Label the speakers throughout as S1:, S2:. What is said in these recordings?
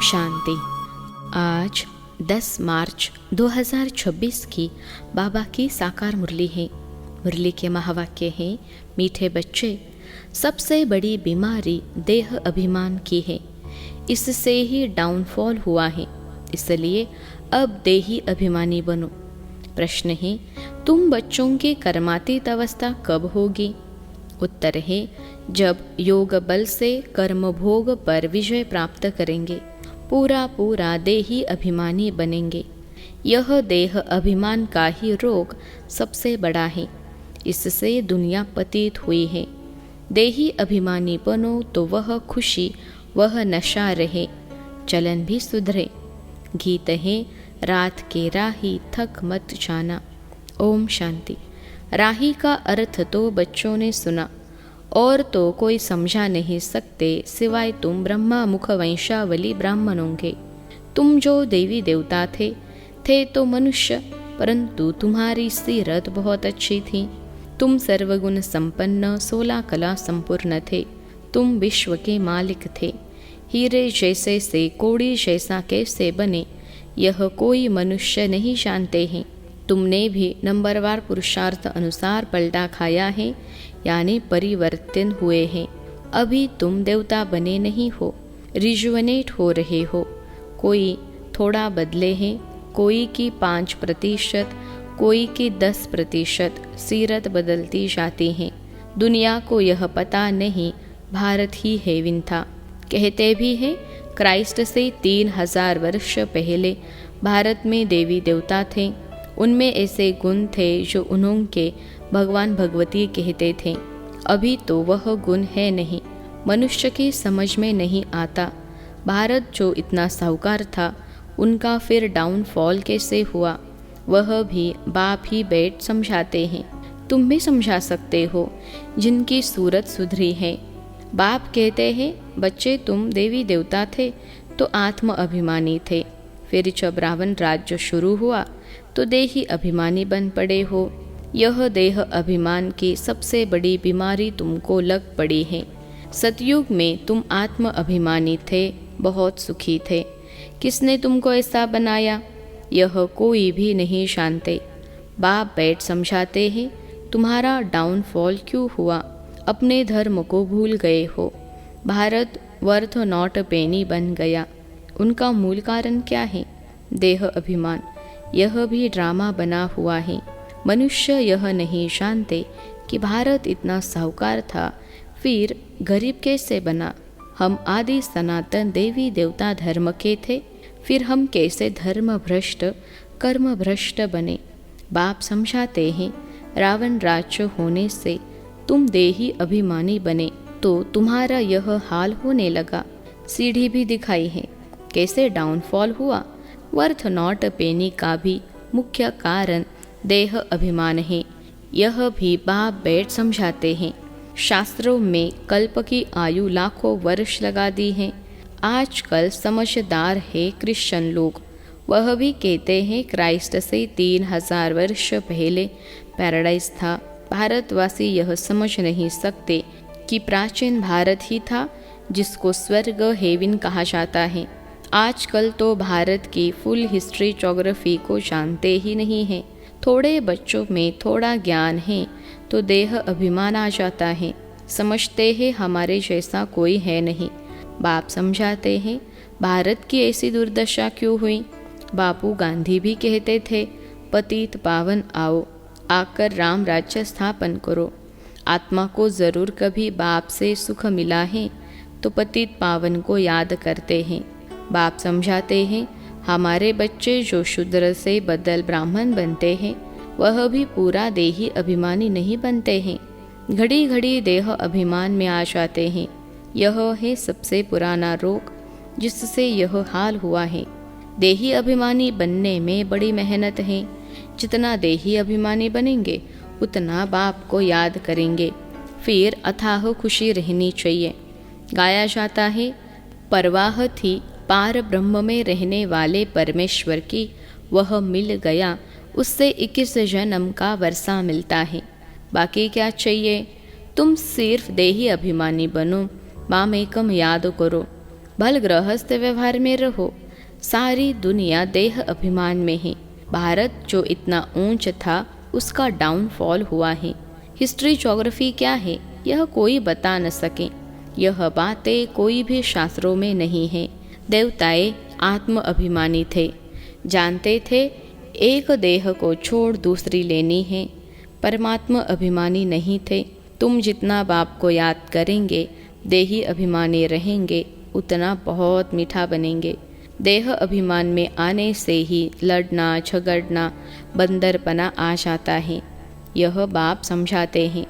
S1: शांति। आज 10 मार्च 2026 की बाबा की साकार मुरली है। मुरली के महावाक्य हैं, मीठे बच्चे, सबसे बड़ी बीमारी देह अभिमान की है। इससे ही डाउनफॉल हुआ है, इसलिए अब देही अभिमानी बनो। प्रश्न है, तुम बच्चों की कर्मातीत अवस्था कब होगी? उत्तर है, जब योग बल से कर्म भोग पर विजय प्राप्त करेंगे, पूरा देही अभिमानी बनेंगे। यह देह अभिमान का ही रोग सबसे बड़ा है, इससे दुनिया पतित हुई है। देही अभिमानी बनो तो वह खुशी, वह नशा रहे, चलन भी सुधरे। गीत है, रात के राही थक मत जाना। ओम शांति। राही का अर्थ तो बच्चों ने सुना, और तो कोई समझा नहीं सकते सिवाय तुम ब्रह्मा मुख वंशावली ब्राह्मणों के। तुम जो देवी देवता थे तो मनुष्य, परंतु तुम्हारी सीरत बहुत अच्छी थी। तुम सर्वगुण संपन्न 16 कला संपूर्ण थे। तुम विश्व के मालिक थे। हीरे जैसे से कोड़ी जैसा कैसे बने, यह कोई मनुष्य नहीं जानते हैं। तुमने भी नंबरवार पुरुषार्थ अनुसार पलटा खाया है, यानी परिवर्तन हुए हैं। अभी तुम देवता बने नहीं हो, रिजुवनेट हो रहे हो। कोई थोड़ा बदले हैं, कोई की 5%, कोई की 10% सीरत बदलती जाती हैं। दुनिया को यह पता नहीं भारत ही है विंथा। कहते भी हैं, क्राइस्ट से 3000 वर्ष पहले भारत में देवी देवता थे। उनमें ऐसे गुण थे जो उन्होंने भगवान भगवती कहते थे। अभी तो वह गुण है नहीं, मनुष्य की समझ में नहीं आता। भारत जो इतना साहूकार था, उनका फिर डाउनफॉल कैसे हुआ, वह भी बाप ही बैठ समझाते हैं। तुम भी समझा सकते हो, जिनकी सूरत सुधरी है। बाप कहते हैं, बच्चे तुम देवी देवता थे तो आत्म अभिमानी थे। फिर जब रावण राज्य शुरू हुआ तो देही अभिमानी बन पड़े हो। यह देह अभिमान की सबसे बड़ी बीमारी तुमको लग पड़ी है। सतयुग में तुम आत्म अभिमानी थे, बहुत सुखी थे। किसने तुमको ऐसा बनाया, यह कोई भी नहीं जानते। बाप बैठ समझाते हैं, तुम्हारा डाउनफॉल क्यों हुआ, अपने धर्म को भूल गए हो। भारत वर्थ नॉट पेनी बन गया। उनका मूल कारण क्या है? देह अभिमान। यह भी ड्रामा बना हुआ है। मनुष्य यह नहीं जानते कि भारत इतना साहूकार था, फिर गरीब कैसे बना। हम आदि सनातन देवी देवता धर्म के थे, फिर हम कैसे धर्म भ्रष्ट, कर्म भ्रष्ट बने। बाप समझाते हैं, रावण राज्य होने से तुम देही अभिमानी बने तो तुम्हारा यह हाल होने लगा। सीढ़ी भी दिखाई है, कैसे डाउनफॉल हुआ। वर्थ नॉट पेनी का भी मुख्य कारण देह अभिमान है। यह भी बाप बैठ समझाते हैं। शास्त्रों में कल्प की आयु लाखों वर्ष लगा दी है। आजकल समझदार है क्रिश्चियन लोग, वह भी कहते हैं क्राइस्ट से 3000 वर्ष पहले पैराडाइज था। भारतवासी यह समझ नहीं सकते कि प्राचीन भारत ही था, जिसको स्वर्ग हेवन कहा जाता है। आजकल तो भारत की फुल हिस्ट्री ज्योग्राफी को जानते ही नहीं हैं। थोड़े बच्चों में थोड़ा ज्ञान है तो देह अभिमान आ जाता है। समझते हैं हमारे जैसा कोई है नहीं। बाप समझाते हैं, भारत की ऐसी दुर्दशा क्यों हुई। बापू गांधी भी कहते थे, पतित पावन आओ, आकर राम राज्य स्थापन करो। आत्मा को जरूर कभी बाप से सुख मिला है तो पतित पावन को याद करते हैं। बाप समझाते हैं, हमारे बच्चे जो शूद्र से बदल ब्राह्मण बनते हैं, वह भी पूरा देही अभिमानी नहीं बनते हैं। घड़ी घड़ी देह अभिमान में आ जाते हैं। यह है सबसे पुराना रोग, जिससे यह हाल हुआ है। देही अभिमानी बनने में बड़ी मेहनत है। जितना देही अभिमानी बनेंगे, उतना बाप को याद करेंगे, फिर अथाह खुशी रहनी चाहिए। गाया जाता है, परवाह थी पार ब्रह्म में रहने वाले परमेश्वर की, वह मिल गया, उससे 21 जन्म का वर्षा मिलता है। बाकी क्या चाहिए? तुम सिर्फ देही अभिमानी बनो, मामेकम याद करो। भल गृहस्थ व्यवहार में रहो। सारी दुनिया देह अभिमान में है। भारत जो इतना ऊंच था उसका डाउनफॉल हुआ है। हिस्ट्री ज्योग्राफी क्या है यह कोई बता न सके। यह बातें कोई भी शास्त्रों में नहीं है। देवताएं आत्म अभिमानी थे, जानते थे एक देह को छोड़ दूसरी लेनी है। परमात्मा अभिमानी नहीं थे। तुम जितना बाप को याद करेंगे, देही अभिमानी रहेंगे, उतना बहुत मीठा बनेंगे। देह अभिमान में आने से ही लड़ना झगड़ना बंदरपना आ जाता है। यह बाप समझाते हैं,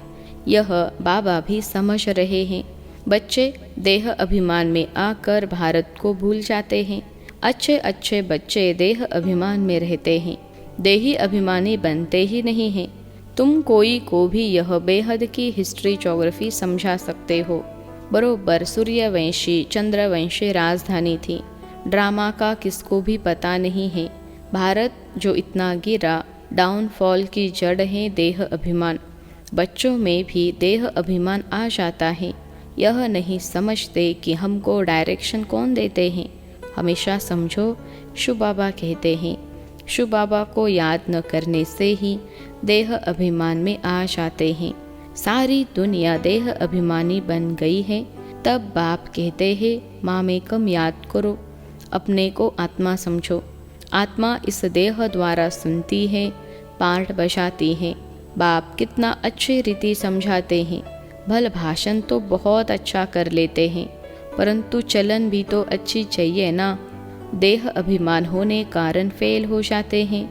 S1: यह बाबा भी समझ रहे हैं। बच्चे देह अभिमान में आकर भारत को भूल जाते हैं। अच्छे अच्छे बच्चे देह अभिमान में रहते हैं, देही अभिमानी बनते ही नहीं हैं। तुम कोई को भी यह बेहद की हिस्ट्री ज्योग्राफी समझा सकते हो। बरोबर सूर्यवंशी चंद्रवंशी राजधानी थी। ड्रामा का किसको भी पता नहीं है। भारत जो इतना गिरा, डाउनफॉल की जड़ है देह अभिमान। बच्चों में भी देह अभिमान आ जाता है। यह नहीं समझते कि हमको डायरेक्शन कौन देते हैं। हमेशा समझो शिव बाबा कहते हैं। शिव बाबा को याद न करने से ही देह अभिमान में आ जाते हैं। सारी दुनिया देह अभिमानी बन गई है। तब बाप कहते हैं मामेकम याद करो, अपने को आत्मा समझो। आत्मा इस देह द्वारा सुनती है, पाठ बजाती है। बाप कितना अच्छी रीति समझाते हैं। भल भाषण तो बहुत अच्छा कर लेते हैं, परंतु चलन भी तो अच्छी चाहिए ना। देह अभिमान होने कारण फेल हो जाते हैं।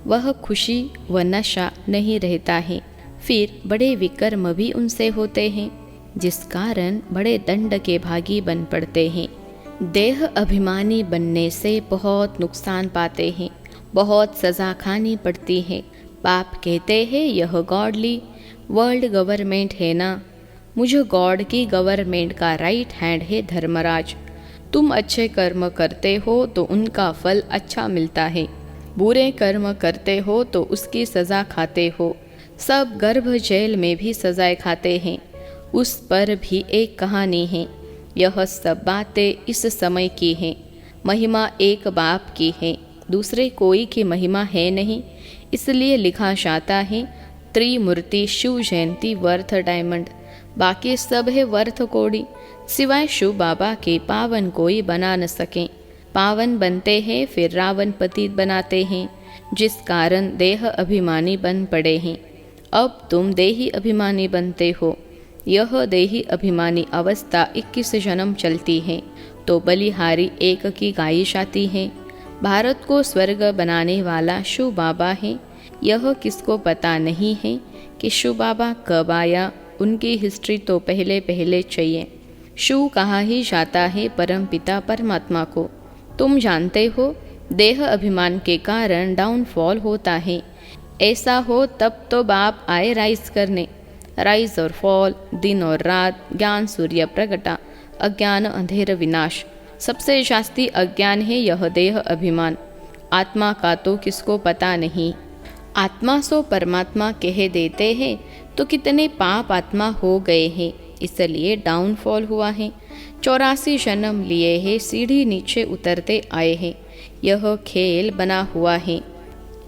S1: वह खुशी व नशा नहीं रहता है। फिर बड़े विकर्म भी उनसे होते हैं, जिस कारण बड़े दंड के भागी बन पड़ते हैं। देह अभिमानी बनने से बहुत नुकसान पाते हैं, बहुत सज़ा खानी पड़ती है। बाप कहते हैं यह गॉडली वर्ल्ड गवर्नमेंट है ना। मुझे गॉड की गवर्नमेंट का राइट हैंड है धर्मराज। तुम अच्छे कर्म करते हो तो उनका फल अच्छा मिलता है, बुरे कर्म करते हो तो उसकी सज़ा खाते हो। सब गर्भ जेल में भी सजाएं खाते हैं, उस पर भी एक कहानी है। यह सब बातें इस समय की हैं। महिमा एक बाप की है, दूसरे कोई की महिमा है नहीं। इसलिए लिखा जाता है त्रिमूर्ति शिव जयंती वर्थ डायमंड, बाकी सब है वर्थ कौड़ी। सिवाय शिव बाबा के पावन कोई बना न सके। पावन बनते हैं फिर रावण पतित बनाते हैं, जिस कारण देह अभिमानी बन पड़े हैं। अब तुम देही अभिमानी बनते हो। यह देही अभिमानी अवस्था 21 जन्म चलती है तो बलिहारी एक की गाई जाती है। भारत को स्वर्ग बनाने वाला शिव बाबा है। यह किसको पता नहीं है कि शिव बाबा कब आया। उनकी हिस्ट्री तो पहले पहले चाहिए। शिव कहा ही जाता है परम पिता परमात्मा को। तुम जानते हो देह अभिमान के कारण डाउनफॉल होता है। ऐसा हो तब तो बाप आए राइज करने। राइज और फॉल, दिन और रात, ज्ञान सूर्य प्रगटा, अज्ञान अंधेर विनाश। सबसे जास्ती अज्ञान है यह देह अभिमान। आत्मा का तो किसको पता नहीं। आत्मा सो परमात्मा कह देते हैं तो कितने पाप आत्मा हो गए हैं, इसलिए डाउनफॉल हुआ है। 84 जन्म लिए हैं, सीढ़ी नीचे उतरते आए हैं। यह खेल बना हुआ है।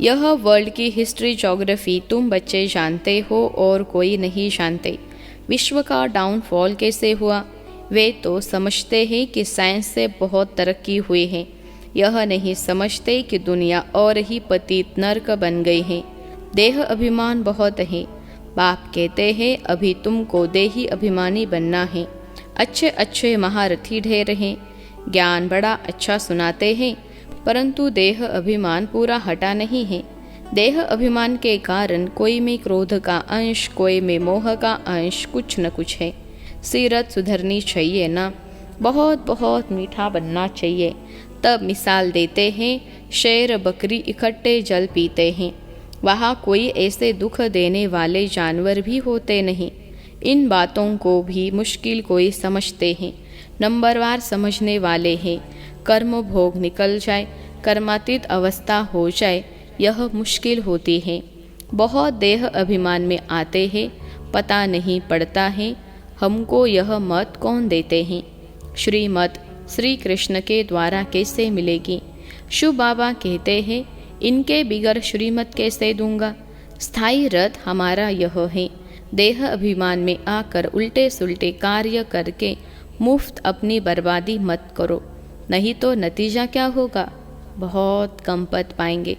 S1: यह वर्ल्ड की हिस्ट्री ज्योग्राफी तुम बच्चे जानते हो और कोई नहीं जानते। विश्व का डाउनफॉल कैसे हुआ वे तो समझते हैं कि साइंस से बहुत तरक्की हुई है। यह नहीं समझते कि दुनिया और ही पतित नरक बन गई है। देह अभिमान बहुत है। बाप कहते हैं अभी तुमको देही अभिमानी बनना है। अच्छे अच्छे महारथी ढेर हैं, ज्ञान बड़ा अच्छा सुनाते हैं, परंतु देह अभिमान पूरा हटा नहीं है। देह अभिमान के कारण कोई में क्रोध का अंश, कोई में मोह का अंश, कुछ न कुछ है। सीरत सुधरनी चाहिए ना, बहुत बहुत मीठा बनना चाहिए। तब मिसाल देते हैं शेर बकरी इकट्ठे जल पीते हैं। वहाँ कोई ऐसे दुख देने वाले जानवर भी होते नहीं। इन बातों को भी मुश्किल कोई समझते हैं। नंबरवार समझने वाले हैं। कर्म भोग निकल जाए, कर्मातीत अवस्था हो जाए, यह मुश्किल होती है। बहुत देह अभिमान में आते हैं, पता नहीं पड़ता है। हमको यह मत कौन देते हैं? श्रीमत श्री कृष्ण के द्वारा कैसे मिलेगी। शिव बाबा कहते हैं, इनके बिगर श्रीमत कैसे दूंगा। स्थायी रथ हमारा यह है। देह अभिमान में आकर उल्टे सुल्टे कार्य करके मुफ्त अपनी बर्बादी मत करो, नहीं तो नतीजा क्या होगा। बहुत कम पद पाएंगे।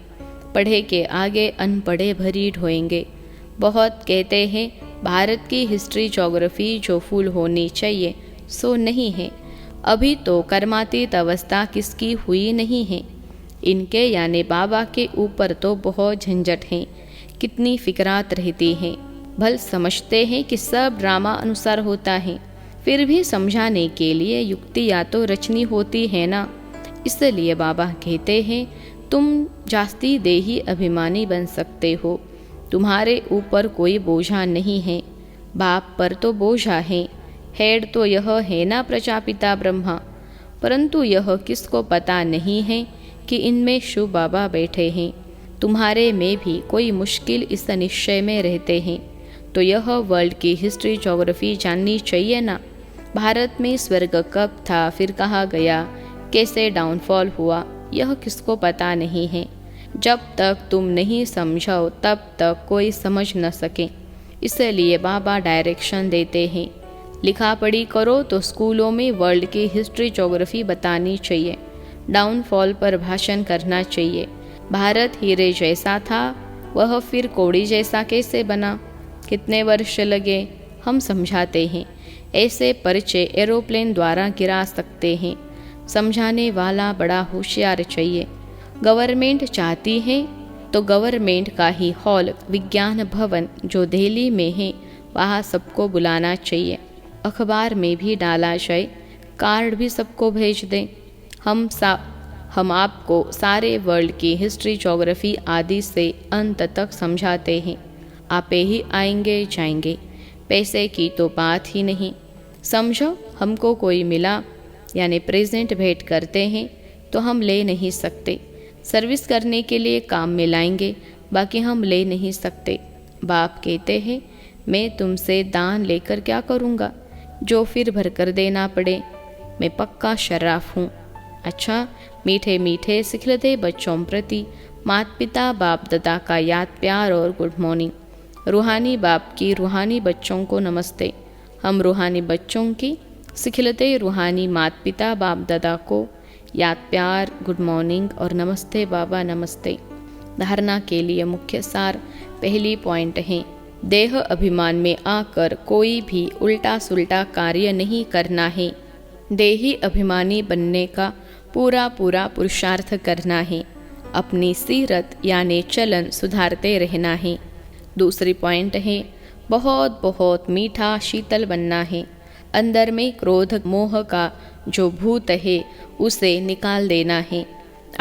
S1: पढ़े के आगे अनपढ़े भरी ढोएंगे। बहुत कहते हैं भारत की हिस्ट्री ज्योग्राफी जो फूल होनी चाहिए सो नहीं है। अभी तो कर्मातीत अवस्था किसकी हुई नहीं है। इनके यानी बाबा के ऊपर तो बहुत झंझट है, कितनी फिक्रात रहती हैं। भल समझते हैं कि सब ड्रामा अनुसार होता है, फिर भी समझाने के लिए युक्ति या तो रचनी होती है ना। इसलिए बाबा कहते हैं, तुम जास्ती देही अभिमानी बन सकते हो, तुम्हारे ऊपर कोई बोझा नहीं है। बाप पर तो बोझा है, हेड तो यह है ना प्रजापिता ब्रह्मा। परंतु यह किसको पता नहीं है कि इनमें शिव बाबा बैठे हैं। तुम्हारे में भी कोई मुश्किल इस निश्चय में रहते हैं तो यह वर्ल्ड की हिस्ट्री ज्योग्राफी जाननी चाहिए ना। भारत में स्वर्ग कब था, फिर कहाँ गया, कैसे डाउनफॉल हुआ, यह किसको पता नहीं है। जब तक तुम नहीं समझाओ तब तक कोई समझ न सके। इसलिए बाबा डायरेक्शन देते हैं, लिखा पढ़ी करो तो स्कूलों में वर्ल्ड की हिस्ट्री ज्योग्राफी बतानी चाहिए, डाउनफॉल पर भाषण करना चाहिए। भारत हीरे जैसा था, वह फिर कौड़ी जैसा कैसे बना, कितने वर्ष लगे, हम समझाते हैं। ऐसे पर्चे एरोप्लेन द्वारा गिरा सकते हैं। समझाने वाला बड़ा होशियार चाहिए। गवर्नमेंट चाहती है तो गवर्नमेंट का ही हॉल विज्ञान भवन जो दिल्ली में है वहाँ सबको बुलाना चाहिए। अखबार में भी डाला जाए, कार्ड भी सबको भेज दें। हम आपको सारे वर्ल्ड की हिस्ट्री ज्योग्राफी आदि से अंत तक समझाते हैं। आप ही आएंगे जाएंगे, पैसे की तो बात ही नहीं। समझो, हमको कोई मिला यानी प्रेजेंट भेंट करते हैं तो हम ले नहीं सकते। सर्विस करने के लिए काम में लाएंगे, बाकी हम ले नहीं सकते। बाप कहते हैं, मैं तुमसे दान लेकर क्या करूँगा, जो फिर भर कर देना पड़े। मैं पक्का शराफ हूँ। अच्छा, मीठे मीठे सिखलते बच्चों प्रति माता पिता बाप दादा का याद प्यार और गुड मॉर्निंग। रूहानी बाप की रूहानी बच्चों को नमस्ते। हम रूहानी बच्चों की सिखलते रूहानी माता पिता बाप दादा को याद प्यार, गुड मॉर्निंग और नमस्ते बाबा नमस्ते। धारणा के लिए मुख्य सार पहली पॉइंट है, देह अभिमान में आकर कोई भी उल्टा सुल्टा कार्य नहीं करना है। देही अभिमानी बनने का पूरा पुरुषार्थ करना है। अपनी सीरत यानी चलन सुधारते रहना है। दूसरी पॉइंट है, बहुत बहुत मीठा शीतल बनना है। अंदर में क्रोध मोह का जो भूत है उसे निकाल देना है।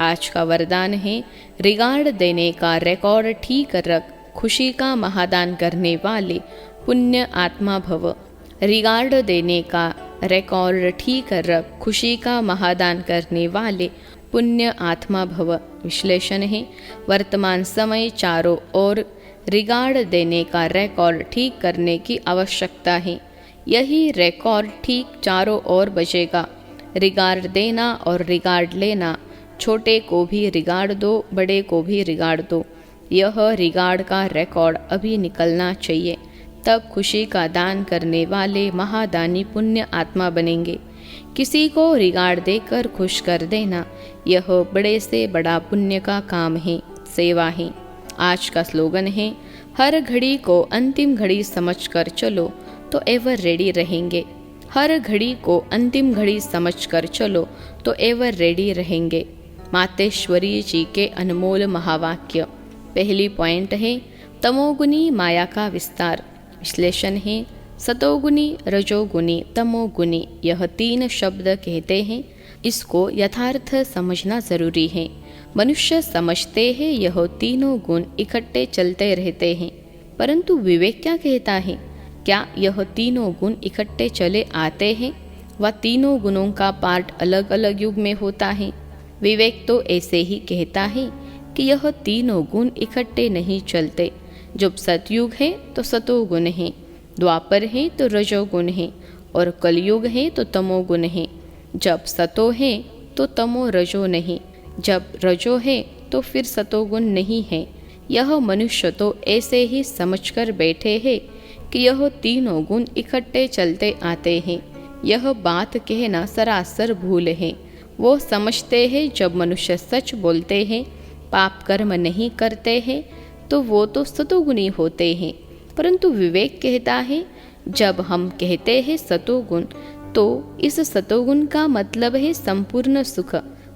S1: आज का वरदान है, रिगार्ड देने का रिकॉर्ड ठीक रख, खुशी का महादान करने वाले पुण्य आत्मा भव। रिगार्ड देने का रिकॉर्ड ठीक रख, खुशी का महादान करने वाले पुण्य आत्मा भव। विश्लेषण है, वर्तमान समय चारों ओर रिगार्ड देने का रिकॉर्ड ठीक करने की आवश्यकता है। यही रिकॉर्ड ठीक चारों ओर बजेगा। रिगार्ड देना और रिगार्ड लेना, छोटे को भी रिगार्ड दो, बड़े को भी रिगार्ड दो। यह रिगार्ड का रिकॉर्ड अभी निकलना चाहिए, तब खुशी का दान करने वाले महादानी पुण्य आत्मा बनेंगे। किसी को रिगार्ड देकर खुश कर देना, यह बड़े से बड़ा पुण्य का काम है, सेवा है। आज का स्लोगन है, हर घड़ी को अंतिम घड़ी समझकर चलो तो एवर रेडी रहेंगे। हर घड़ी को अंतिम घड़ी समझकर चलो तो एवर रेडी रहेंगे। मातेश्वरी जी के अनमोल महावाक्य। पहली पॉइंट है, तमोगुनी माया का विस्तार। विश्लेषण है, सतोगुनी, रजोगुनी, तमोगुनी, यह तीन शब्द कहते हैं। इसको यथार्थ समझना जरूरी है। मनुष्य समझते हैं यह तीनों गुण इकट्ठे चलते रहते हैं, परंतु विवेक क्या कहता है? क्या यह तीनों गुण इकट्ठे चले आते हैं व तीनों गुणों का पार्ट अलग अलग युग में होता है? विवेक तो ऐसे ही कहता है कि यह तीनों गुण इकट्ठे नहीं चलते। जब सतयुग है तो सतोगुण है, द्वापर है तो रजोगुण है और कलयुग है तो तमोगुण है। जब सतो है तो तमो रजो नहीं, जब रजो है तो फिर सतोगुण नहीं है। यह मनुष्य तो ऐसे ही समझकर बैठे हैं कि यह तीनों गुण इकट्ठे चलते आते हैं। यह बात कहना सरासर भूल है। वो समझते हैं जब मनुष्य सच बोलते हैं, पाप कर्म नहीं करते हैं, तो वो तो सतोगुणी होते हैं। परंतु विवेक कहता है जब हम कहते हैं सतोगुण, तो इस सतोगुण का मतलब है संपूर्ण सुख,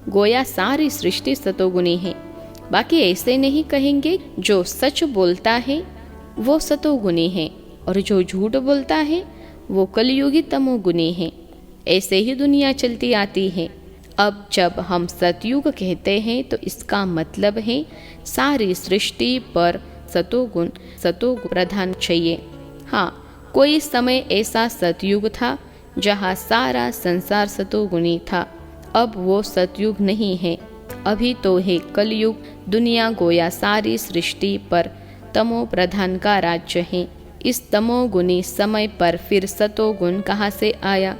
S1: गोया सारी सृष्टि सतोगुणी है। बाकी ऐसे नहीं कहेंगे जो सच बोलता है वो सतोगुणी है और जो झूठ बोलता है वो कलयुगी तमोगुणी है। ऐसे ही दुनिया चलती आती है। अब जब हम सतयुग कहते हैं तो इसका मतलब है सारी सृष्टि पर सतोगुण प्रधान चाहिए। हाँ, कोई समय ऐसा सतयुग था जहाँ सारा संसार सतोगुणी था। अब वो सतयुग नहीं है, अभी तो है कलयुग। दुनिया गोया सारी सृष्टि पर तमो प्रधान का राज्य है। इस तमोगुणी समय पर फिर सतोगुण कहाँ से आया?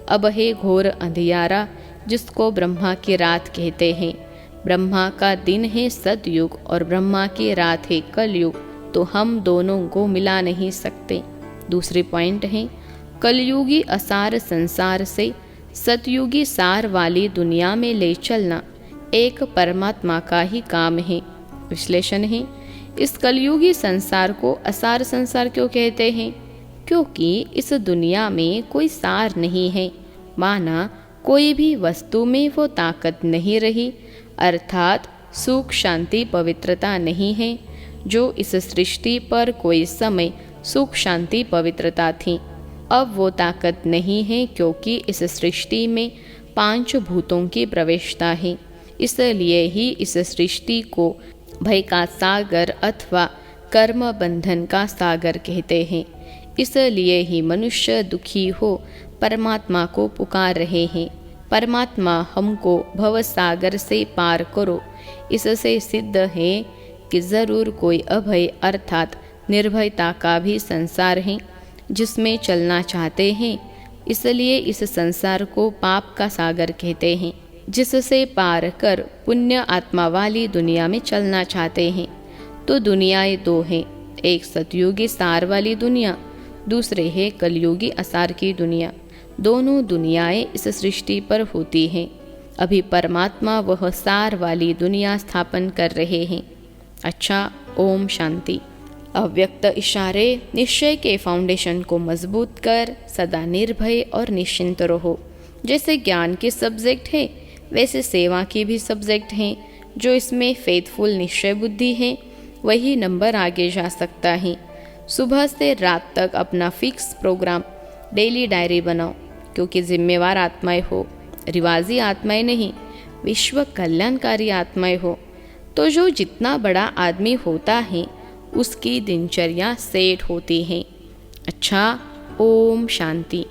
S1: अब है घोर अंधियारा, जिसको ब्रह्मा की रात कहते हैं। ब्रह्मा का दिन है सतयुग और ब्रह्मा की रात है कलयुग, तो हम दोनों को मिला नहीं सकते। दूसरी पॉइंट है, कलयुगी असार संसार से सतयुगी सार वाली दुनिया में ले चलना एक परमात्मा का ही काम है। विश्लेषण है, इस कलयुगी संसार को असार संसार क्यों कहते हैं? क्योंकि इस दुनिया में कोई सार नहीं है, माना कोई भी वस्तु में वो ताकत नहीं रही, अर्थात सुख शांति पवित्रता नहीं है जो इस सृष्टि पर कोई समय सुख शांति पवित्रता थी। अब वो ताकत नहीं है क्योंकि इस सृष्टि में 5 भूतों की प्रवेशता है। इसलिए ही इस सृष्टि को भय का सागर अथवा कर्म बंधन का सागर कहते हैं। इसलिए ही मनुष्य दुखी हो परमात्मा को पुकार रहे हैं, परमात्मा हमको भव सागर से पार करो। इससे सिद्ध है कि जरूर कोई अभय अर्थात निर्भयता का भी संसार है जिसमें चलना चाहते हैं। इसलिए इस संसार को पाप का सागर कहते हैं, जिससे पार कर पुण्य आत्मा वाली दुनिया में चलना चाहते हैं। तो दुनियाएं दो हैं, एक सतयुगी सार वाली दुनिया, दूसरे है कलयुगी असार की दुनिया। दोनों दुनियाएं इस सृष्टि पर होती हैं। अभी परमात्मा वह सार वाली दुनिया स्थापन कर रहे हैं। अच्छा, ओम शांति। अव्यक्त इशारे निश्चय के फाउंडेशन को मजबूत कर सदा निर्भय और निश्चिंत रहो। जैसे ज्ञान के सब्जेक्ट है वैसे सेवा की भी सब्जेक्ट हैं। जो इसमें फेथफुल निश्चय बुद्धि है वही नंबर आगे जा सकता है। सुबह से रात तक अपना फिक्स प्रोग्राम डेली डायरी बनाओ, क्योंकि जिम्मेवार आत्माएं हो, रिवाजी आत्माएं नहीं, विश्व कल्याणकारी आत्माएं हो। तो जो जितना बड़ा आदमी होता है उसकी दिनचर्या सेट होती है। अच्छा, ओम शांति।